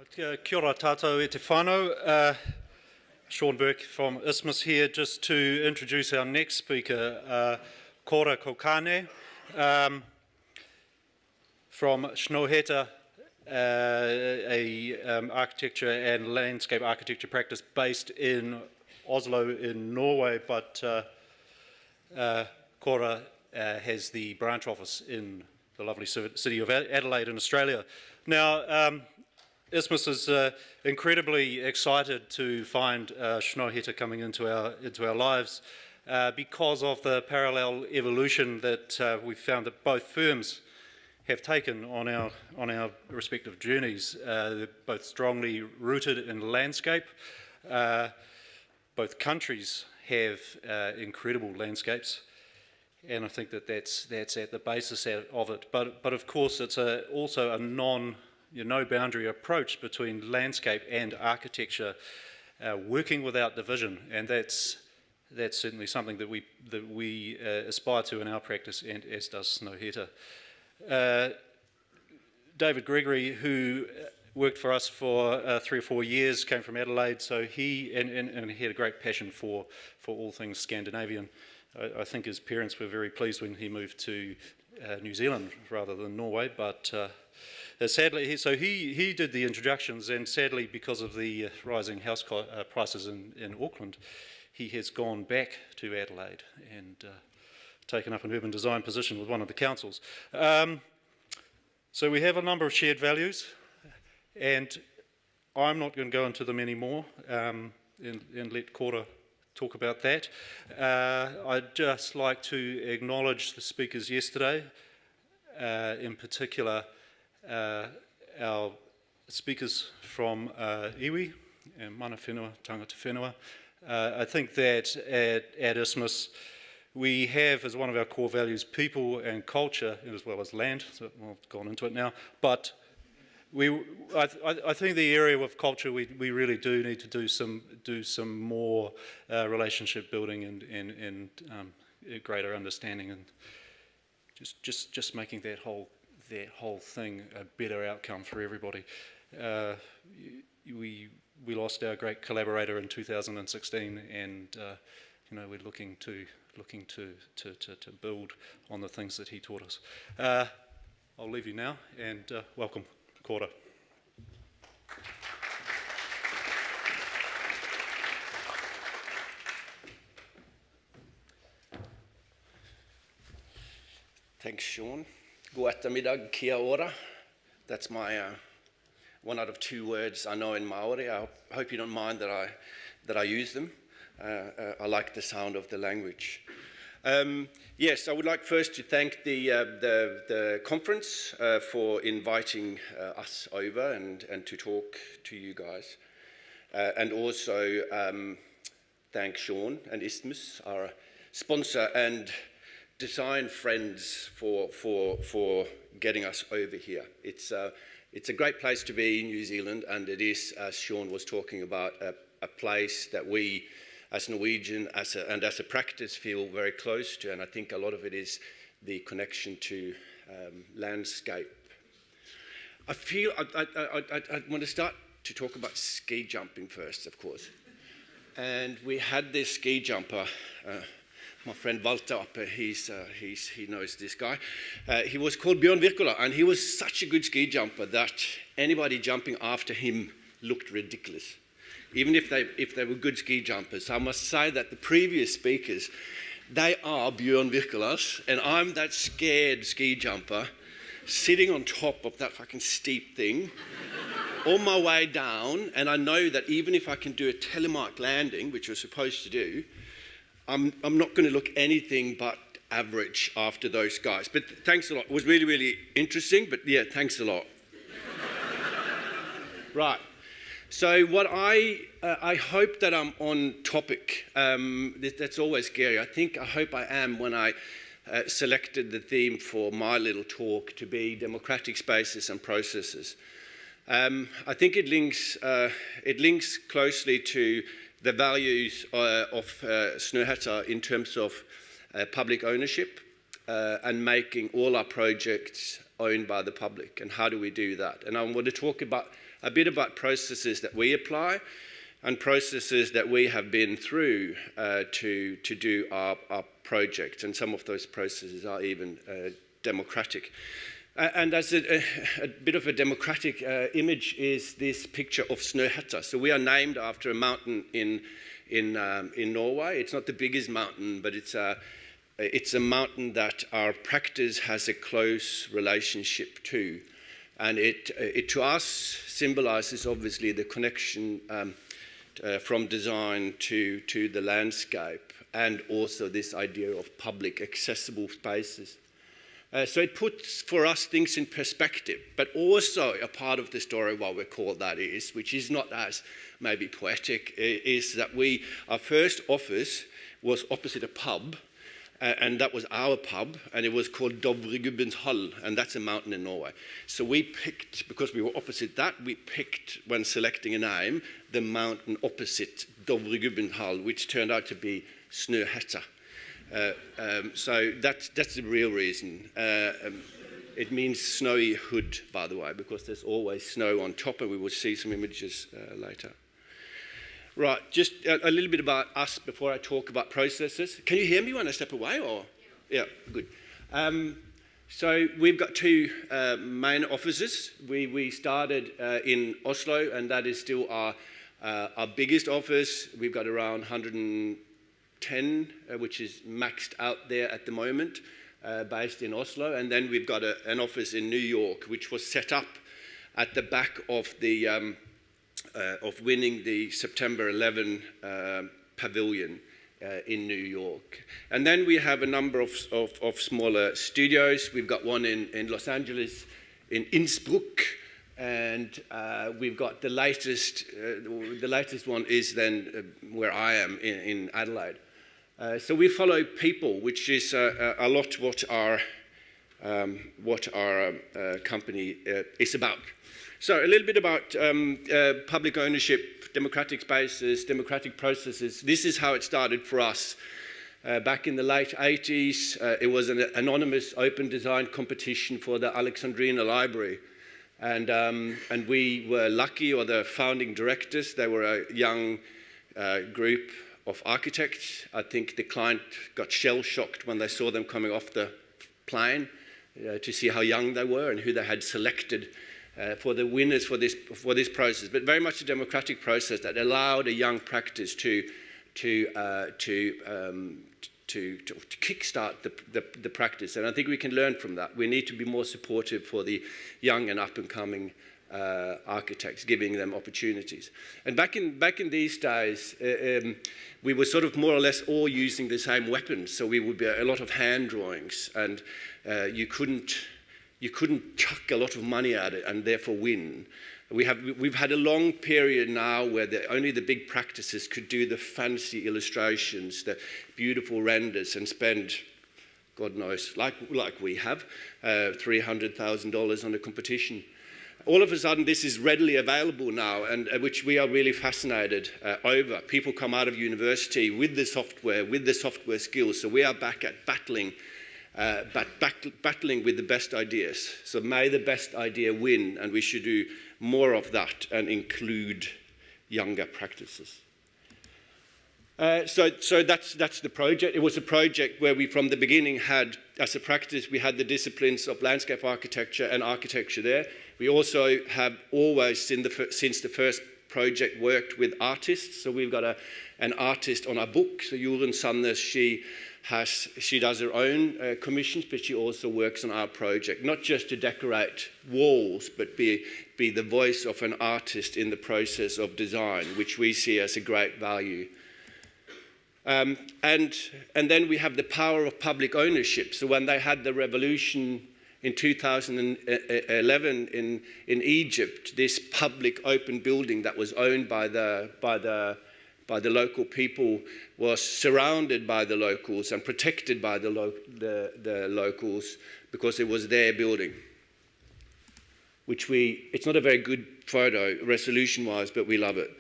Kia ora tātou e te whānau. Sean Burke from Isthmus here, just to introduce our next speaker, Kaare Krokene, from Snoheta, a architecture and landscape architecture practice based in Oslo in Norway, but Kaare has the branch office in the lovely city of Adelaide in Australia. Now, Isthmus is incredibly excited to find Snoheta coming into our lives because of the parallel evolution that we've found that both firms have taken on our respective journeys. They're both strongly rooted in landscape. Both countries have incredible landscapes, and I think that's at the basis of it. But of course, it's also a no boundary approach between landscape and architecture, working without division, and that's certainly something that we aspire to in our practice, and as does Snoheta. David Gregory, who worked for us for 3 or 4 years, came from Adelaide, so he had a great passion for all things Scandinavian. I think his parents were very pleased when he moved to New Zealand rather than Norway, but sadly, he did the introductions, and sadly, because of the rising house prices in Auckland, he has gone back to Adelaide and taken up an urban design position with one of the councils. So we have a number of shared values, and I'm not going to go into them anymore and let Kaare talk about that. I'd just like to acknowledge the speakers yesterday, in particular our speakers from iwi and mana whenua, tangata whenua. I think that at Isthmus we have as one of our core values people and culture as well as land, so I've gone into it now, but I think the area of culture we really do need to do some more relationship building and greater understanding, and just making that whole thing a better outcome for everybody. We lost our great collaborator in 2016, and we're looking to build on the things that he taught us. I'll leave you now, and welcome, Kaare. Thanks, Sean. God eftermiddag, kia ora. That's my one out of 2 words I know in Maori. I hope you don't mind that I use them. I like the sound of the language. Yes, I would like first to thank the conference for inviting us over and to talk to you guys. And also thank Sean and Isthmus, our sponsor and design friends, for getting us over here. It's a great place to be in New Zealand, and it is, as Sean was talking about, a place that we as Norwegian and as a practice feel very close to, and I think a lot of it is the connection to landscape. I want to start to talk about ski jumping first, of course. And we had this ski jumper, my friend Walter up here, he knows this guy. He was called Bjørn Wirkola, and he was such a good ski jumper that anybody jumping after him looked ridiculous, even if they were good ski jumpers. So I must say that the previous speakers, they are Bjørn Wirkolas, and I'm that scared ski jumper sitting on top of that fucking steep thing on my way down, and I know that even if I can do a telemark landing, which we're supposed to do, I'm not going to look anything but average after those guys. But thanks a lot. It was really, really interesting, but yeah, thanks a lot. Right. So what I hope that I'm on topic. That's always scary. I hope I am when I selected the theme for my little talk to be democratic spaces and processes. I think it links closely to the values of Snoheta in terms of public ownership and making all our projects owned by the public, and how do we do that? And I want to talk a bit about processes that we apply and processes that we have been through to do our project, and some of those processes are even democratic. And as a bit of a democratic image is this picture of Snøhetta. So we are named after a mountain in Norway. It's not the biggest mountain, but it's a mountain that our practice has a close relationship to. And it to us symbolizes obviously the connection from design to the landscape, and also this idea of public accessible spaces. So it puts for us things in perspective, but also a part of the story, why we're called that is, which is not as maybe poetic, is that our first office was opposite a pub, and that was our pub, and it was called Dovregubbens Hall, and that's a mountain in Norway. So we picked, because we were opposite that, we picked, when selecting a name, the mountain opposite Dovregubbens Hall, which turned out to be Snøhetta. So that's the real reason. It means snowy hood, by the way, because there's always snow on top, and we will see some images later. Right, just a little bit about us before I talk about processes. Can you hear me when I step away? Or? Yeah, good. So we've got two main offices. We started in Oslo, and that is still our biggest office. We've got around 110, which is maxed out there at the moment, based in Oslo. And then we've got an office in New York, which was set up at the back of the of winning the September 11 pavilion in New York. And then we have a number of smaller studios. We've got one in Los Angeles, in Innsbruck, and we've got the latest one is then where I am in Adelaide. So we follow people, which is a lot what our company is about. So a little bit about public ownership, democratic spaces, democratic processes. This is how it started for us. Back in the late 80s, it was an anonymous open design competition for the Alexandrina Library. And we were lucky, or the founding directors, they were a young group of architects. I think the client got shell-shocked when they saw them coming off the plane to see how young they were and who they had selected for the winners for this process, but very much a democratic process that allowed a young practice to kickstart the practice. And I think we can learn from that. We need to be more supportive for the young and up-and-coming architects, giving them opportunities. And back in these days, we were sort of more or less all using the same weapons. So we would be a lot of hand drawings, and you couldn't chuck a lot of money at it and therefore win. We've had a long period now where only the big practices could do the fancy illustrations, the beautiful renders, and spend, God knows, like we have, $300,000 on a competition. All of a sudden, this is readily available now, and which we are really fascinated over. People come out of university with the software skills, so we are back at battling with the best ideas. So may the best idea win, and we should do more of that and include younger practices. So that's the project. It was a project where we, from the beginning, had, as a practice, we had the disciplines of landscape architecture and architecture there. We also have always, since the first project, worked with artists. So we've got an artist on our book. So Jorunn Sandnes, she does her own commissions, but she also works on our project, not just to decorate walls, but be the voice of an artist in the process of design, which we see as a great value. And then we have the power of public ownership. So when they had the revolution in 2011 in Egypt, this public open building that was owned by the local people was surrounded by the locals and protected by the locals because it was their building. It's not a very good photo resolution-wise, but we love it.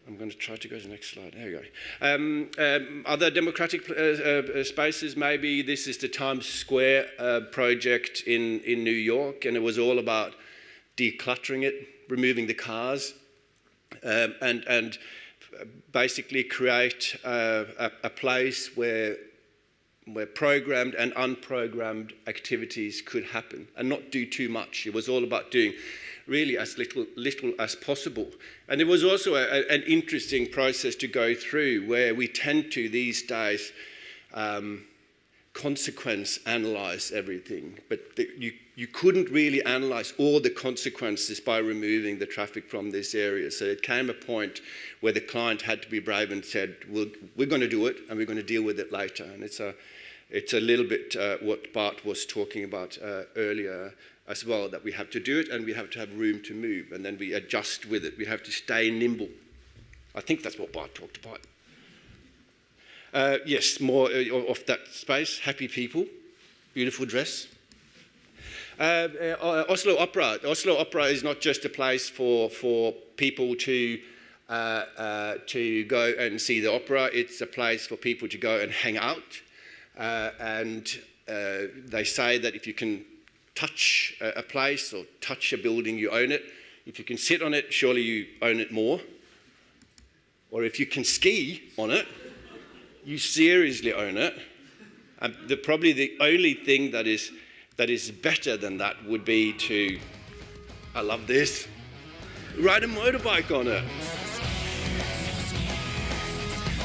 I'm going to try to go to the next slide. There we go. Other democratic spaces, maybe this is the Times Square project in New York, and it was all about decluttering it, removing the cars, and basically create a place where programmed and unprogrammed activities could happen and not do too much. It was all about doing really as little as possible. And it was also an interesting process to go through, where we tend to these days consequence analyze everything, but you couldn't really analyze all the consequences by removing the traffic from this area. So it came a point where the client had to be brave and said, well, we're going to do it and we're going to deal with it later. And it's a little bit what Bart was talking about earlier as well, that we have to do it and we have to have room to move, and then we adjust with it. We have to stay nimble. I think that's what Bart talked about. Yes, more of that space. Happy people, beautiful dress. Oslo Opera. Oslo Opera is not just a place for people to go and see the opera. It's a place for people to go and hang out. And they say that if you can touch a place or touch a building, you own it. If you can sit on it, surely you own it more. Or if you can ski on it, you seriously own it. And probably the only thing that is better than that would be to, I love this, ride a motorbike on it.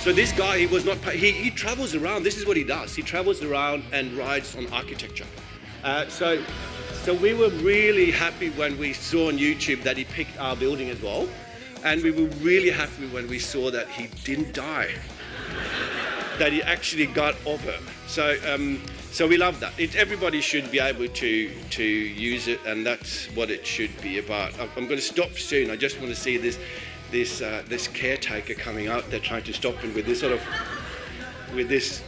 So this guy, he travels around. This is what he does. He travels around and rides on architecture. So we were really happy when we saw on YouTube that he picked our building as well. And we were really happy when we saw that he didn't die, that he actually got over. So we love that. Everybody should be able to use it, and that's what it should be about. I'm going to stop soon. I just want to see this caretaker coming out. They're trying to stop him with this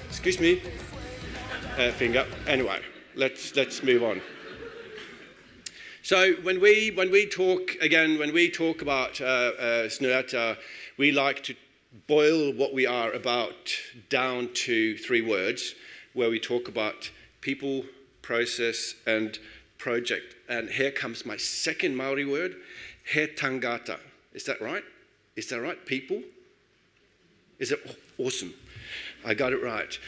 excuse me, finger. Anyway, let's move on. So when we talk about Snøhetta, we like to boil what we are about down to 3 words, where we talk about people, process, and project. And here comes my second Maori word, he tangata. Is that right? Is that right? People? Is it awesome? I got it right.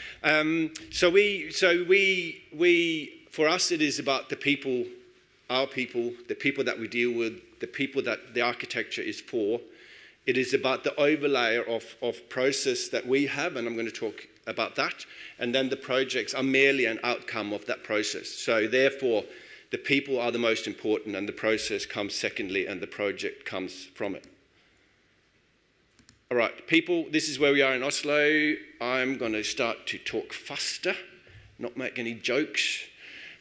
So for us, it is about the people, our people, the people that we deal with, the people that the architecture is for. It is about the overlay of process that we have, and I'm going to talk about that. And then the projects are merely an outcome of that process. So therefore, the people are the most important, and the process comes secondly, and the project comes from it. All right, people, this is where we are in Oslo. I'm going to start to talk faster, not make any jokes.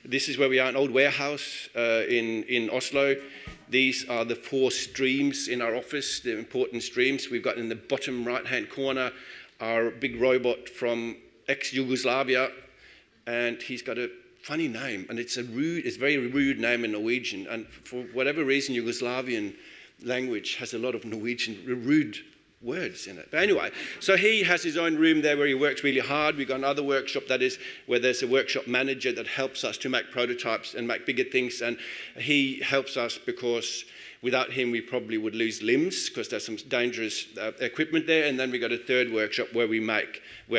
This is where we are, an old warehouse in Oslo. These are the 4 streams in our office, the important streams. We've got in the bottom right-hand corner our big robot from ex-Yugoslavia, and he's got a funny name, and it's a very rude name in Norwegian, and for whatever reason, Yugoslavian language has a lot of Norwegian rude words in it. But anyway, so he has his own room there where he works really hard. We've got another workshop that is where there's a workshop manager that helps us to make prototypes and make bigger things, and he helps us because without him we probably would lose limbs because there's some dangerous equipment there. And then we got a third workshop where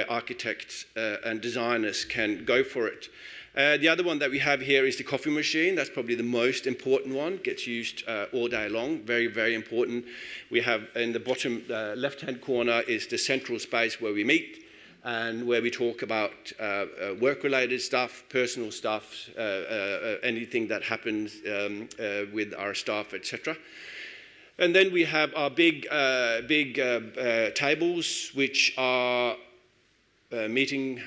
architects and designers can go for it. The other one that we have here is the coffee machine. That's probably the most important one. Gets used all day long. Very, very important. We have in the bottom left-hand corner is the central space where we meet and where we talk about work-related stuff, personal stuff, anything that happens with our staff, etc. And then we have our big tables, which are meeting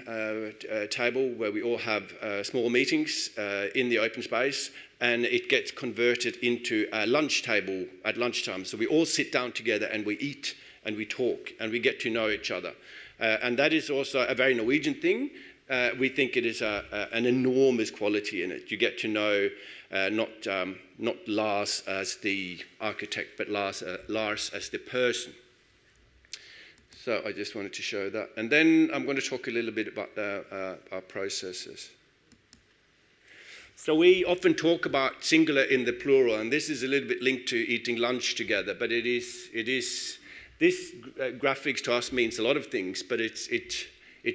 table where we all have small meetings in the open space, and it gets converted into a lunch table at lunchtime. So we all sit down together and we eat and we talk and we get to know each other. And that is also a very Norwegian thing. We think it is an enormous quality in it. You get to know not Lars as the architect, but Lars as the person. So I just wanted to show that. And then I'm going to talk a little bit about our processes. So we often talk about singular in the plural, and this is a little bit linked to eating lunch together, but this graphics to us means a lot of things, but it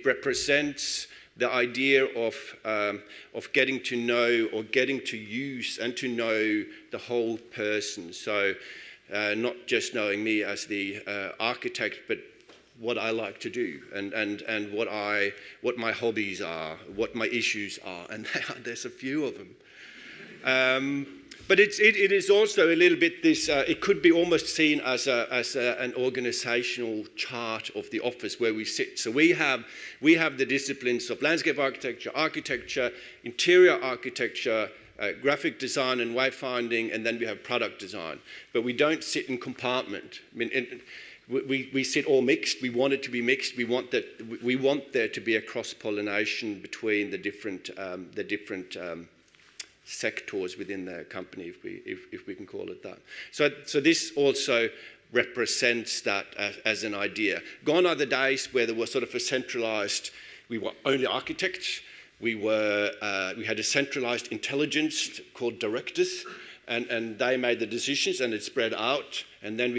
represents the idea of getting to know or getting to use and to know the whole person. So not just knowing me as the architect, but what I like to do and what my hobbies are, what my issues are, and there's a few of them. But it is also a little bit this. It could be almost seen as an organisational chart of the office where we sit. So we have the disciplines of landscape architecture, interior architecture, graphic design and wayfinding, and then we have product design. But we don't sit in compartment. I mean, we sit all mixed. We want it to be mixed. We want there to be a cross-pollination between the different sectors within the company, if we can call it that. So this also represents that as an idea. Gone are the days where there was sort of a centralised. We were only architects. We had a centralised intelligence called directors, and they made the decisions, and it spread out. And then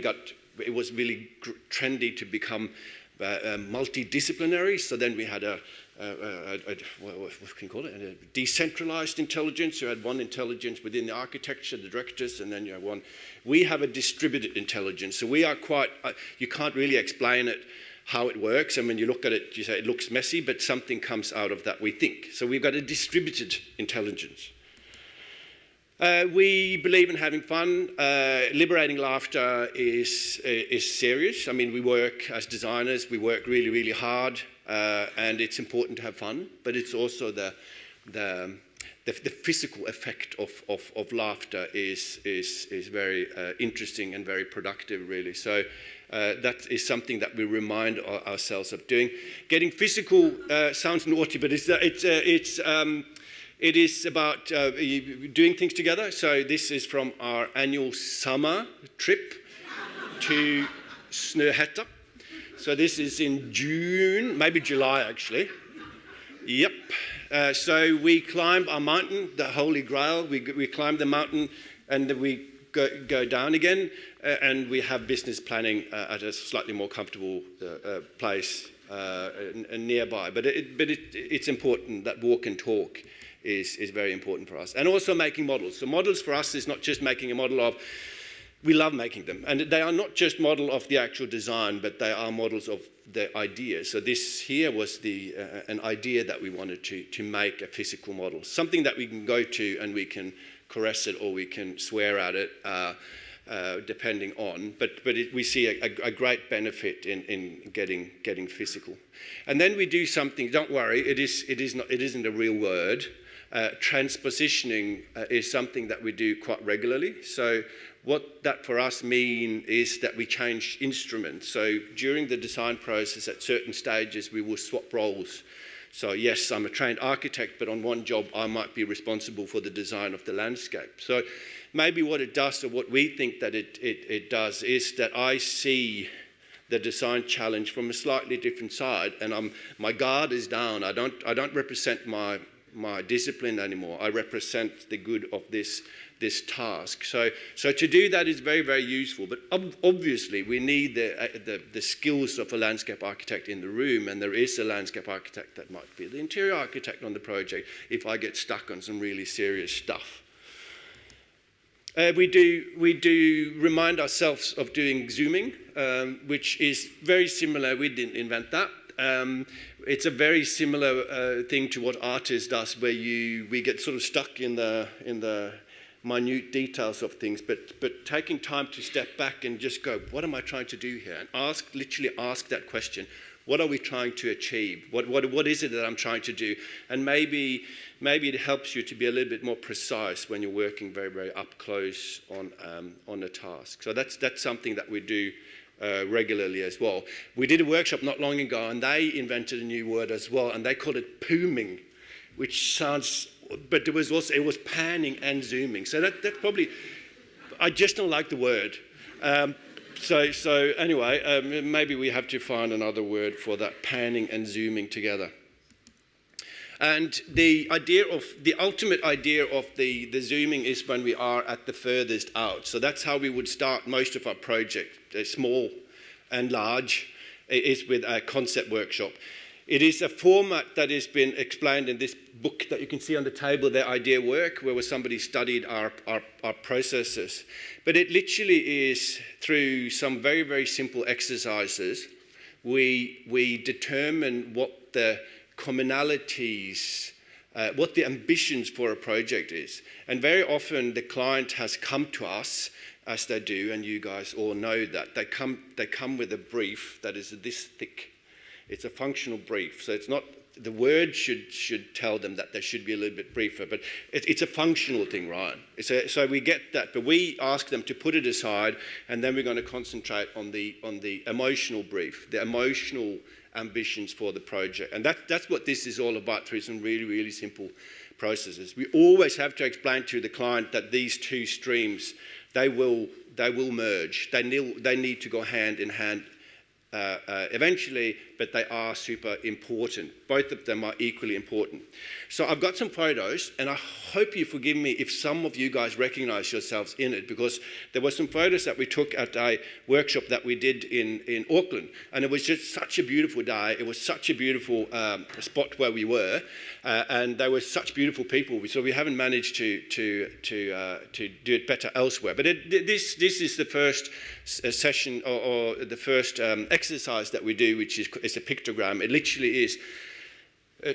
it was really trendy to become multidisciplinary. So then we had what can you call it? A decentralized intelligence. You had one intelligence within the architecture, the directors, and then you have one. We have a distributed intelligence. So we are quite, you can't really explain it, how it works. And when you look at it, you say it looks messy, but something comes out of that, we think. So we've got a distributed intelligence. We believe in having fun. Liberating laughter is serious. I mean, we work as designers, we work really, really hard, and it's important to have fun, but it's also the physical effect of laughter is very interesting and very productive, really. So that is something that we remind ourselves of doing. Getting physical sounds naughty, but it is about doing things together. So this is from our annual summer trip to Snøhetta. So this is in June, maybe July actually. Yep. So we climb our mountain, the Holy Grail. We climb the mountain and then we go down again, and we have business planning at a slightly more comfortable place nearby. But it's important that walk and talk is very important for us. And also making models. So models for us is not just making a model of, we love making them. And they are not just model of the actual design, but they are models of the idea. So this here was an idea that we wanted to make a physical model. Something that we can go to and we can caress it or we can swear at it, depending on. But we see a great benefit in getting physical. And then we do something, don't worry, it isn't a real word. Transpositioning is something that we do quite regularly. So what that for us means is that we change instruments. So during the design process at certain stages we will swap roles. So yes, I'm a trained architect, but on one job I might be responsible for the design of the landscape. So maybe what it does, or what we think that it does, is that I see the design challenge from a slightly different side, and my guard is down. I don't represent my discipline anymore. I represent the good of this task. So to do that is very, very useful. But obviously we need the skills of a landscape architect in the room, and there is a landscape architect that might be the interior architect on the project if I get stuck on some really serious stuff. We do remind ourselves of doing zooming, which is very similar. We didn't invent that. It's a very similar thing to what artist does, where we get sort of stuck in the minute details of things, but taking time to step back and just go, what am I trying to do here? And literally ask that question. What are we trying to achieve? What is it that I'm trying to do? And maybe it helps you to be a little bit more precise when you're working very, very up close on a task. So that's something that we do regularly as well. We did a workshop not long ago, and they invented a new word as well, and they called it pooming, which sounds, but it was panning and zooming. So that probably, I just don't like the word. So anyway, maybe we have to find another word for that, panning and zooming together. And the ultimate idea of the zooming is when we are at the furthest out. So that's how we would start most of our projects, small and large, is with a concept workshop. It is a format that has been explained in this book that you can see on the table, the idea work, where somebody studied our processes. But it literally is through some very, very simple exercises, we determine what the commonalities, what the ambitions for a project is. And very often the client has come to us, as they do, and you guys all know that, they come with a brief that is this thick. It's a functional brief, so it's not, the word should tell them that they should be a little bit briefer, but it's a functional thing, Ryan. So we get that, but we ask them to put it aside, and then we're going to concentrate on the emotional brief, the emotional ambitions for the project. And that's what this is all about through some really, really simple processes. We always have to explain to the client that these two streams, they will merge. They need to go hand in hand eventually, but they are super important. Both of them are equally important. So I've got some photos, and I hope you forgive me if some of you guys recognize yourselves in it, because there were some photos that we took at a workshop that we did in Auckland, and it was just such a beautiful day. It was such a beautiful spot where we were, and they were such beautiful people. So we haven't managed to do it better elsewhere. But this is the first session or the first exercise that we do, which is a pictogram. It literally is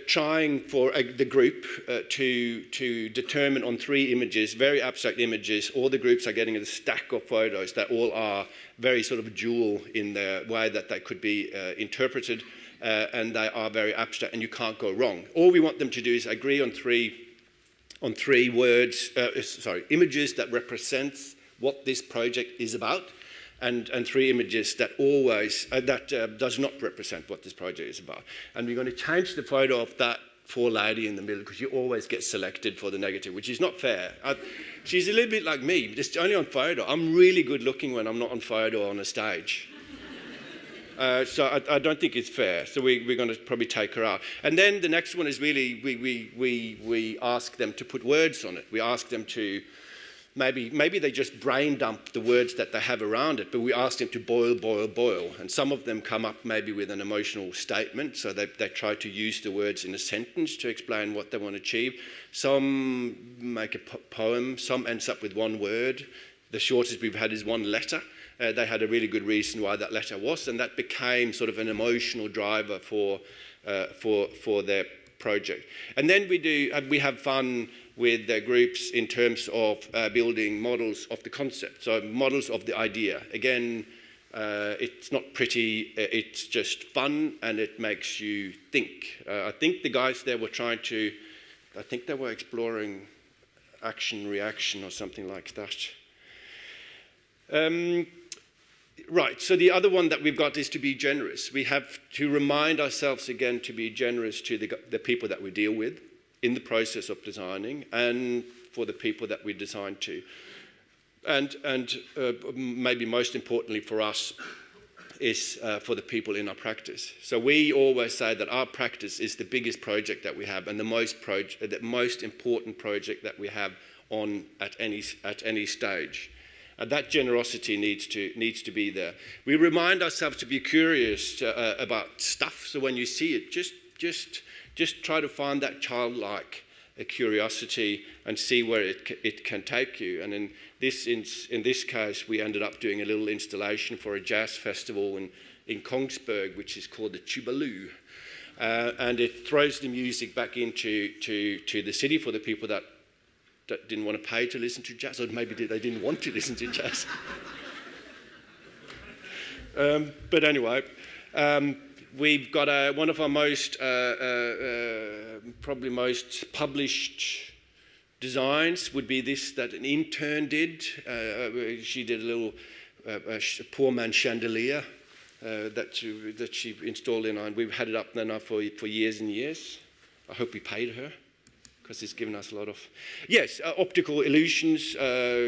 trying for the group to determine on 3 images, very abstract images. All the groups are getting a stack of photos that all are very sort of dual in the way that they could be interpreted, and they are very abstract, and you can't go wrong. All we want them to do is agree on three images that represents what this project is about, and 3 images that does not represent what this project is about. And we're going to change the photo of that poor lady in the middle, because you always get selected for the negative, which is not fair. She's a little bit like me, just only on photo. I'm really good looking when I'm not on photo or on a stage. So I don't think it's fair. So we're going to probably take her out. And then the next one is really, we ask them to put words on it. We ask them to, maybe they just brain dump the words that they have around it, but we ask them to boil. And some of them come up maybe with an emotional statement, so they try to use the words in a sentence to explain what they want to achieve. Some make a poem, some ends up with 1 word. The shortest we've had is 1 letter. They had a really good reason why that letter was, and that became sort of an emotional driver for their project. And then we have fun with the groups in terms of building models of the concept, so models of the idea. Again, it's not pretty, it's just fun, and it makes you think. I think the guys there were they were exploring action-reaction or something like that. Right, so the other one that we've got is to be generous. We have to remind ourselves again to be generous to the people that we deal with in the process of designing, and for the people that we design to. And maybe most importantly for us is for the people in our practice. So we always say that our practice is the biggest project that we have, and the most important project that we have on at any stage. And that generosity needs to be there. We remind ourselves to be curious about stuff. So when you see it, just try to find that childlike curiosity and see where it can take you. And in this case, we ended up doing a little installation for a jazz festival in Kongsberg, which is called the Tubaloo. And it throws the music back into the city for the people that didn't want to pay to listen to jazz, or maybe they didn't want to listen to jazz. But anyway, we've got one of our probably most published designs would be this that an intern did. She did a little poor man chandelier that she installed in, and we've had it up there now for years and years. I hope we paid her, because it's given us a lot of... Yes, optical illusions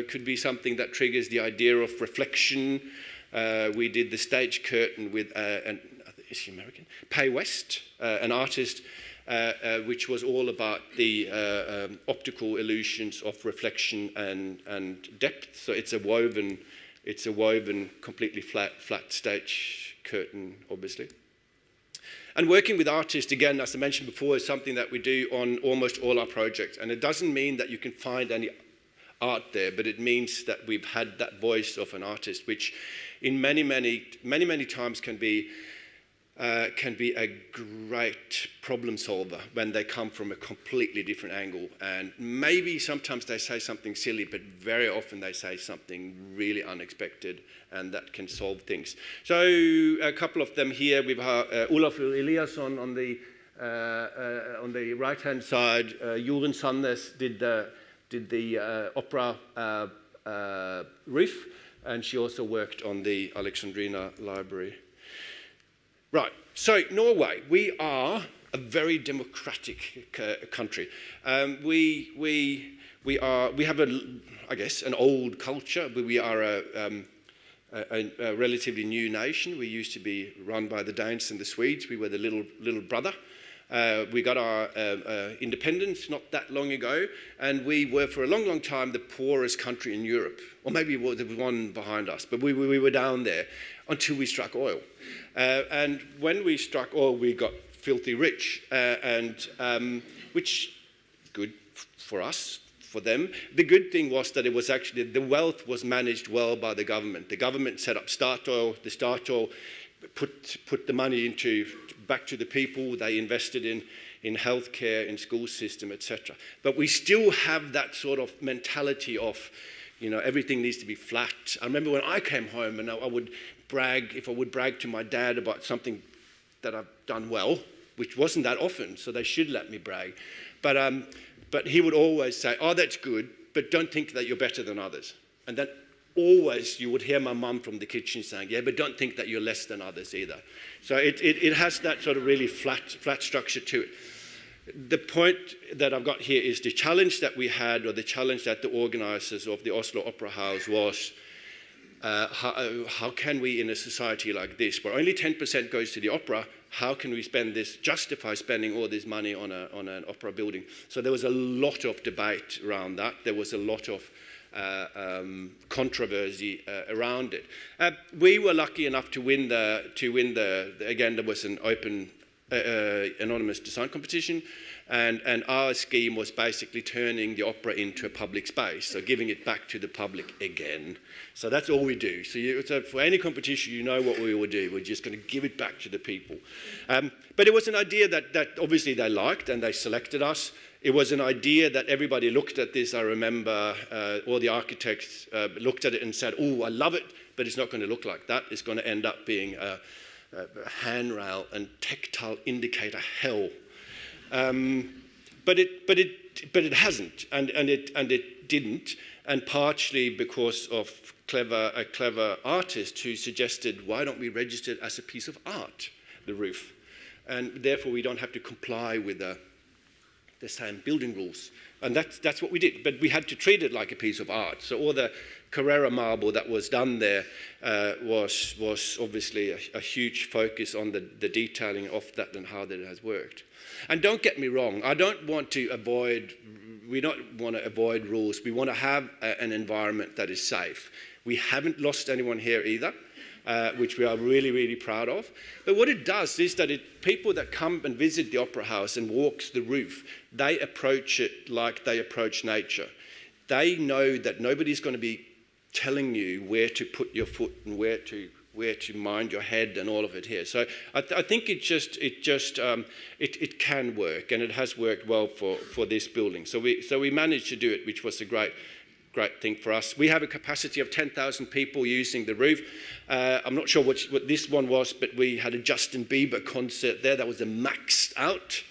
could be something that triggers the idea of reflection. We did the stage curtain with is she American? Pay West, an artist, which was all about the optical illusions of reflection and depth. So it's a woven, completely flat stage curtain, obviously. And working with artists, again, as I mentioned before, is something that we do on almost all our projects. And it doesn't mean that you can find any art there, but it means that we've had that voice of an artist, which in many times can be a great problem solver when they come from a completely different angle. And maybe sometimes they say something silly, but very often they say something really unexpected, and that can solve things. So a couple of them here. We've Olaf Eliasson on the right-hand side. Jorunn Sandnes did the opera roof, and she also worked on the Alexandrina Library. Right, so Norway, we are a very democratic country. We have I guess, an old culture, but we are a relatively new nation. We used to be run by the Danes and the Swedes. We were the little brother. We got our independence not that long ago, and we were for a long time the poorest country in Europe. Or maybe there was one behind us, but we were down there until we struck oil. And when we struck oil, we got filthy rich, which good for us, for them. The good thing was that it was actually, the wealth was managed well by the government. The government set up Statoil. The Statoil put the money back to the people. They invested in healthcare, in school system, etc. But we still have that sort of mentality of, everything needs to be flat. I remember when I came home and I would brag, if I would brag to my dad about something that I've done well, which wasn't that often, so they should let me brag. But he would always say, oh, that's good, but don't think that you're better than others. And then always you would hear my mum from the kitchen saying, yeah, but don't think that you're less than others either. So it has that sort of really flat structure to it. The point that I've got here is the challenge that we had, or the challenge that the organisers of the Oslo Opera House was, how can we, in a society like this, where only 10% goes to the opera, how can we justify spending all this money on an opera building? So there was a lot of debate around that. There was a lot of controversy around it. We were lucky enough to win again, there was an open anonymous design competition, and our scheme was basically turning the opera into a public space, so giving it back to the public again. So that's all we do. So for any competition, you know what we will do. We're just going to give it back to the people. But it was an idea that obviously they liked, and they selected us. It was an idea that everybody looked at this. I remember all the architects looked at it and said, oh, I love it, but it's not going to look like that. It's going to end up being a handrail and tactile indicator hell. But it hasn't, and it didn't, and partially because of a clever artist who suggested, why don't we register it as a piece of art, the roof, and therefore we don't have to comply with the same building rules. And that's what we did, but we had to treat it like a piece of art. So all the Carrara marble that was done there was obviously a huge focus on the detailing of that and how that it has worked. And don't get me wrong, we don't want to avoid rules. We want to have an environment that is safe. We haven't lost anyone here either, which we are really, really proud of. But what it does is that people that come and visit the Opera House and walks the roof, they approach it like they approach nature. They know that nobody's going to be telling you where to put your foot and where to mind your head and all of it here. So I think it can work, and it has worked well for this building. So we managed to do it, which was a great thing for us. We have a capacity of 10,000 people using the roof. I'm not sure what this one was, but we had a Justin Bieber concert there that was a maxed out.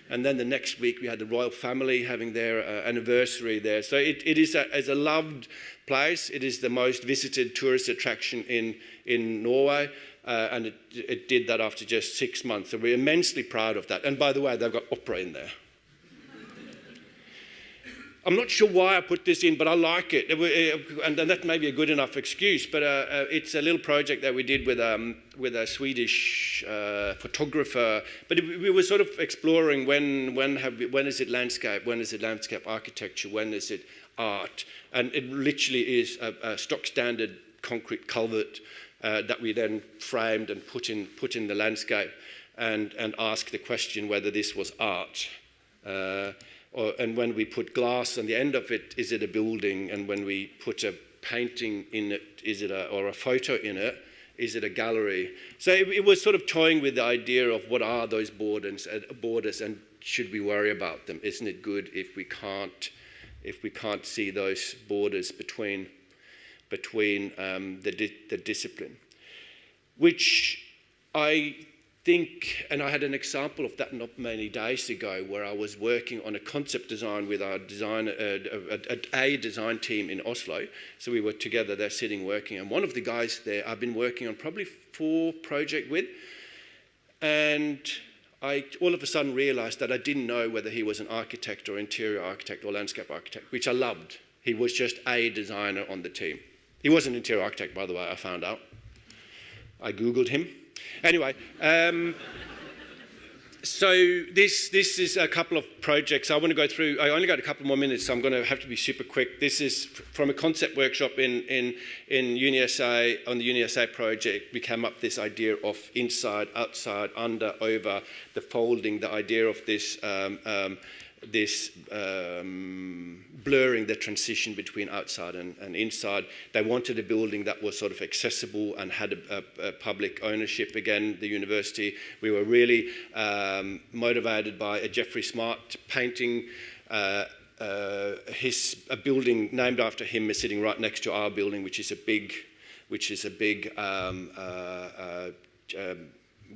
And then the next week we had the royal family having their anniversary there. So it is a loved place. It is the most visited tourist attraction in Norway. And it did that after just 6 months. So we're immensely proud of that. And by the way, they've got opera in there. I'm not sure why I put this in, but I like it. And that may be a good enough excuse, but it's a little project that we did with a Swedish photographer. But we were sort of exploring when is it landscape, when is it landscape architecture, when is it art? And it literally is a stock standard concrete culvert that we then framed and put in the landscape and asked the question whether this was art. And when we put glass on the end of it, is it a building? And when we put a painting in it, or a photo in it, is it a gallery? So it was sort of toying with the idea of what are those borders and should we worry about them? Isn't it good if we can't see those borders between the discipline? Which I think, and I had an example of that not many days ago, where I was working on a concept design with our design team in Oslo. So we were together there sitting working, and one of the guys there I've been working on probably 4 projects with, and I all of a sudden realized that I didn't know whether he was an architect or interior architect or landscape architect, which I loved. He was just a designer on the team. He was an interior architect, by the way, I found out. I Googled him. Anyway, so this is a couple of projects. I want to go through. I only got a couple more minutes, so I'm going to have to be super quick. This is from a concept workshop in UniSA. On the UniSA project, we came up with this idea of inside, outside, under, over, the folding, the idea of this blurring the transition between outside and inside. They wanted a building that was sort of accessible and had a public ownership. Again, the university, we were really motivated by a Jeffrey Smart painting. A building named after him is sitting right next to our building, which is a big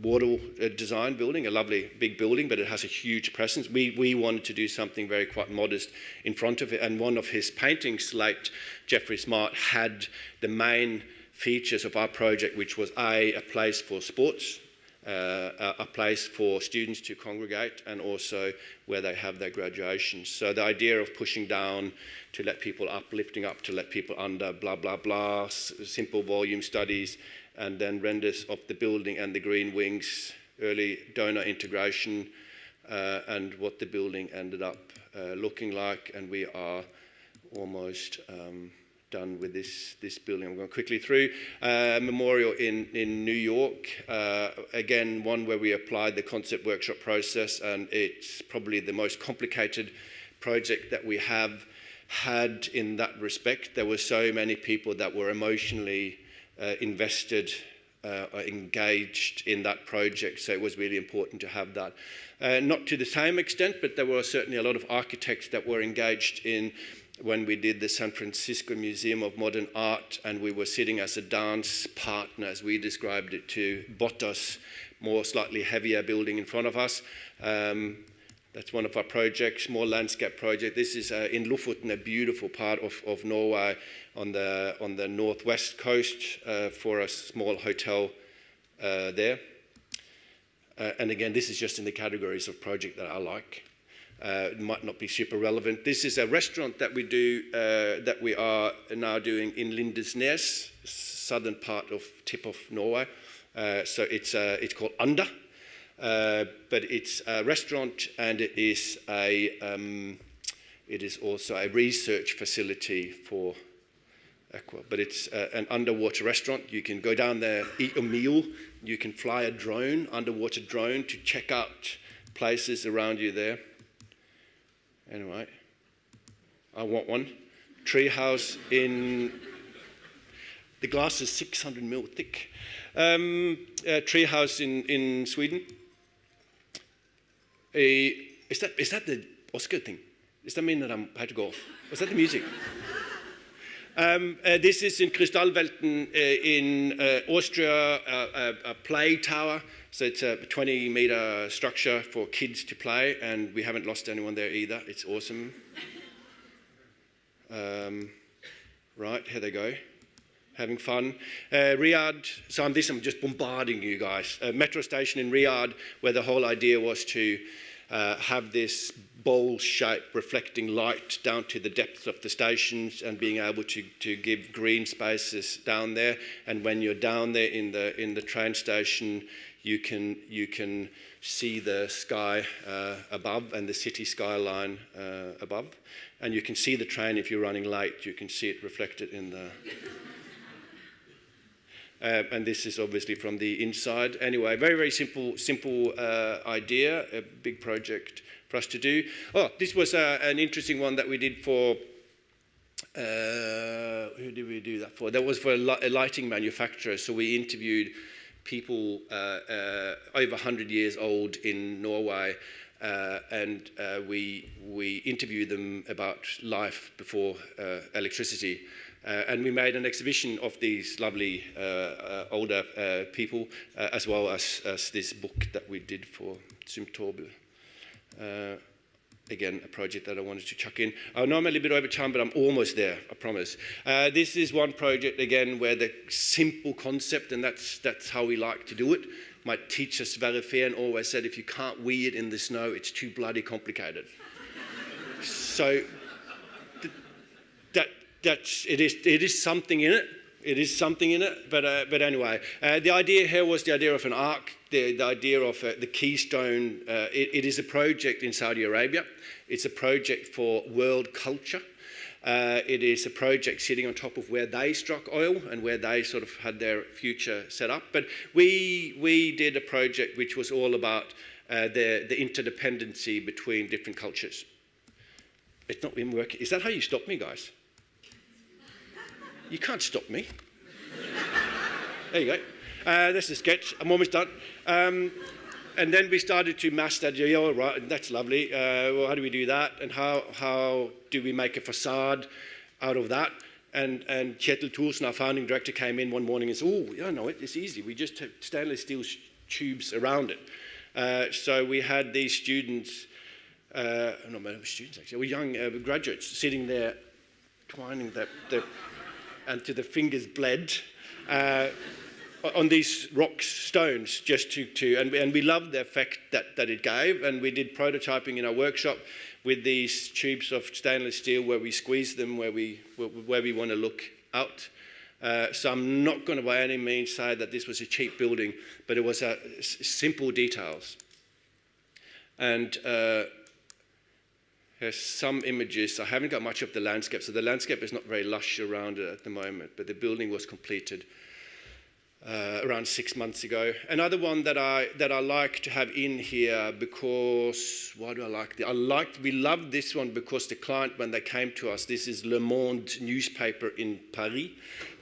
Wardle design building, a lovely big building, but it has a huge presence. We wanted to do something very quite modest in front of it, and one of his paintings, late Jeffrey Smart, had the main features of our project, which was a place for sports, a place for students to congregate, and also where they have their graduations. So the idea of pushing down to let people up, lifting up to let people under, blah, blah, blah, simple volume studies, and then renders of the building and the green wings, early donor integration, and what the building ended up looking like. And we are almost done with this building. I'm going quickly through. Memorial in New York, again, one where we applied the concept workshop process, and it's probably the most complicated project that we have had in that respect. There were so many people that were emotionally invested, engaged in that project, so it was really important to have that. Not to the same extent, but there were certainly a lot of architects that were engaged in when we did the San Francisco Museum of Modern Art, and we were sitting as a dance partner, as we described it, to Bottas, more slightly heavier building in front of us. That's one of our projects, more landscape project. This is in Lofoten, a beautiful part of Norway on the northwest coast, for a small hotel there. And again, this is just in the categories of project that I like. It might not be super relevant. This is a restaurant that we do, that we are now doing in Lindesnes, southern tip of Norway. So it's called Anda. But it's a restaurant, and it is also a research facility for aqua. But it's an underwater restaurant. You can go down there, eat a meal. You can fly a drone, underwater drone, to check out places around you there. Anyway, I want one. Treehouse in... The glass is 600 mil thick. Treehouse in Sweden. Is that the Oscar thing? Does that mean that I'm paid to golf? Was that the music? This is in Kristallwelten in Austria, a play tower. So it's a 20-meter structure for kids to play, and we haven't lost anyone there either. It's awesome. Right, here they go. Having fun. Riyadh, so I'm just bombarding you guys. A metro station in Riyadh, where the whole idea was to have this bowl shape reflecting light down to the depth of the stations and being able to give green spaces down there. And when you're down there in the train station, you can see the sky above and the city skyline above. And you can see the train if you're running late. You can see it reflected in the... and this is obviously from the inside. Anyway, very, very simple idea, a big project for us to do. Oh, this was an interesting one that we did for... who did we do that for? That was for a lighting manufacturer. So we interviewed people over 100 years old in Norway, and we interviewed them about life before electricity. And we made an exhibition of these lovely older people, as well as this book that we did for Symtorbel. Again, a project that I wanted to chuck in. I know I'm a little bit over time, but I'm almost there, I promise. This is one project, again, where the simple concept, and that's how we like to do it. My teacher, Sverre Fehn, always said, if you can't weed in the snow, it's too bloody complicated. So it is something in it. It is something in it, but anyway. The idea here was the idea of an arc, the idea of the keystone. It is a project in Saudi Arabia. It's a project for world culture. It is a project sitting on top of where they struck oil and where they sort of had their future set up. But we did a project which was all about the interdependency between different cultures. It's not been working. Is that how you stop me, guys? You can't stop me. There you go. That's a sketch. I'm almost done. And then we started to mass that. Yeah, all right, that's lovely. Well, how do we do that? And how do we make a facade out of that? And Kjetil Thorsen, our founding director, came in one morning and said, oh, yeah, no, it's easy. We just have stainless steel tubes around it. So we had these students, not students actually, we were young graduates sitting there twining until the fingers bled on these rock stones, just and we loved the effect that it gave. And we did prototyping in our workshop with these tubes of stainless steel where we squeeze them where we want to look out. So I'm not going to by any means say that this was a cheap building, but it was simple details. And there's some images. I haven't got much of the landscape, so the landscape is not very lush around it at the moment, but the building was completed around 6 months ago. Another one that I like to have in here because, why do I like it? We love this one because the client, when they came to us, this is Le Monde newspaper in Paris,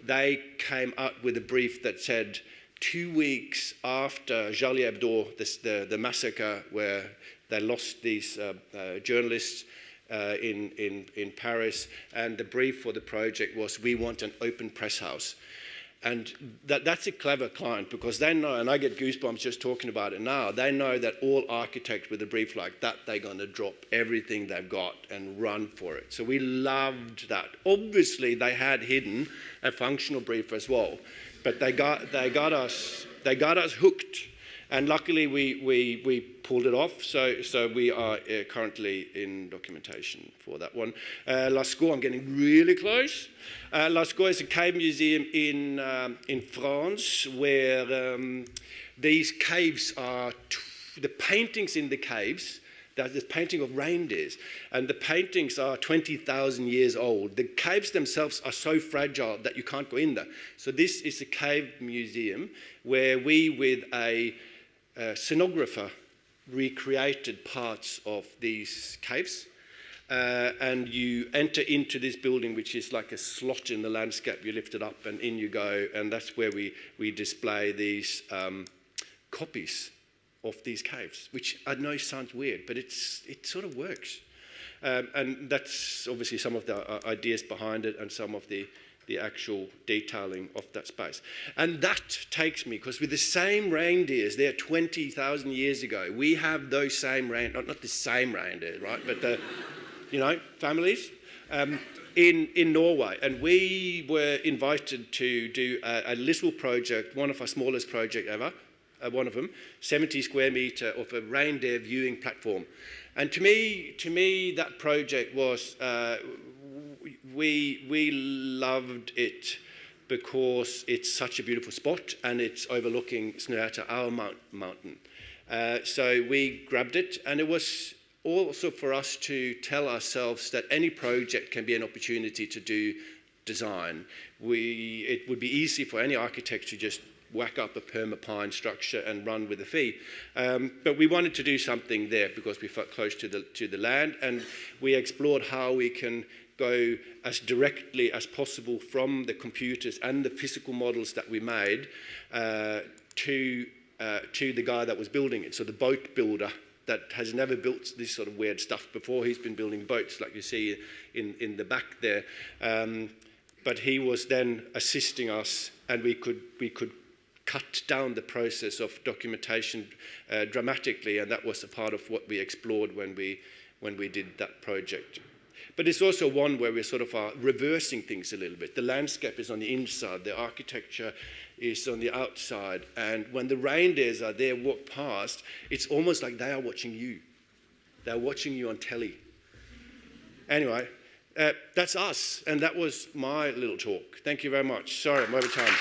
they came out with a brief that said 2 weeks after Charlie Hebdo, the massacre where they lost these journalists in Paris, and the brief for the project was, we want an open press house. And that's a clever client because they know, and I get goosebumps just talking about it now, they know that all architects with a brief like that, they're going to drop everything they've got and run for it. So we loved that. Obviously, they had hidden a functional brief as well, but they got us hooked. And luckily, we pulled it off, so we are currently in documentation for that one. Lascaux, I'm getting really close. Lascaux is a cave museum in France where these caves are, the paintings in the caves, there's a painting of reindeers, and the paintings are 20,000 years old. The caves themselves are so fragile that you can't go in there. So this is a cave museum where we, with a scenographer, recreated parts of these caves, and you enter into this building, which is like a slot in the landscape. You lift it up and in you go, and that's where we display these copies of these caves, which I know sounds weird, but it sort of works. And that's obviously some of the ideas behind it and some of the actual detailing of that space. And that takes me, because with the same reindeers there 20,000 years ago, we have those same reindeer, not the same reindeer, right, but the, families, in Norway. And we were invited to do a little project, one of our smallest projects ever, one of them, 70 square metre of a reindeer viewing platform. And to me, that project was, we loved it because it's such a beautiful spot and it's overlooking Snøhetta, our mountain. So we grabbed it, and it was also for us to tell ourselves that any project can be an opportunity to do design. It would be easy for any architect to just whack up a perma-pine structure and run with a fee. But we wanted to do something there because we felt close to the land, and we explored how we can go as directly as possible from the computers and the physical models that we made to the guy that was building it. So the boat builder that has never built this sort of weird stuff before. He's been building boats like you see in the back there. But he was then assisting us, and we could cut down the process of documentation dramatically, and that was a part of what we explored when we did that project. But it's also one where we sort of are reversing things a little bit. The landscape is on the inside, the architecture is on the outside, and when the reindeers are there, walk past, it's almost like they are watching you. They're watching you on telly. Anyway, that's us, and that was my little talk. Thank you very much. Sorry, I'm over time.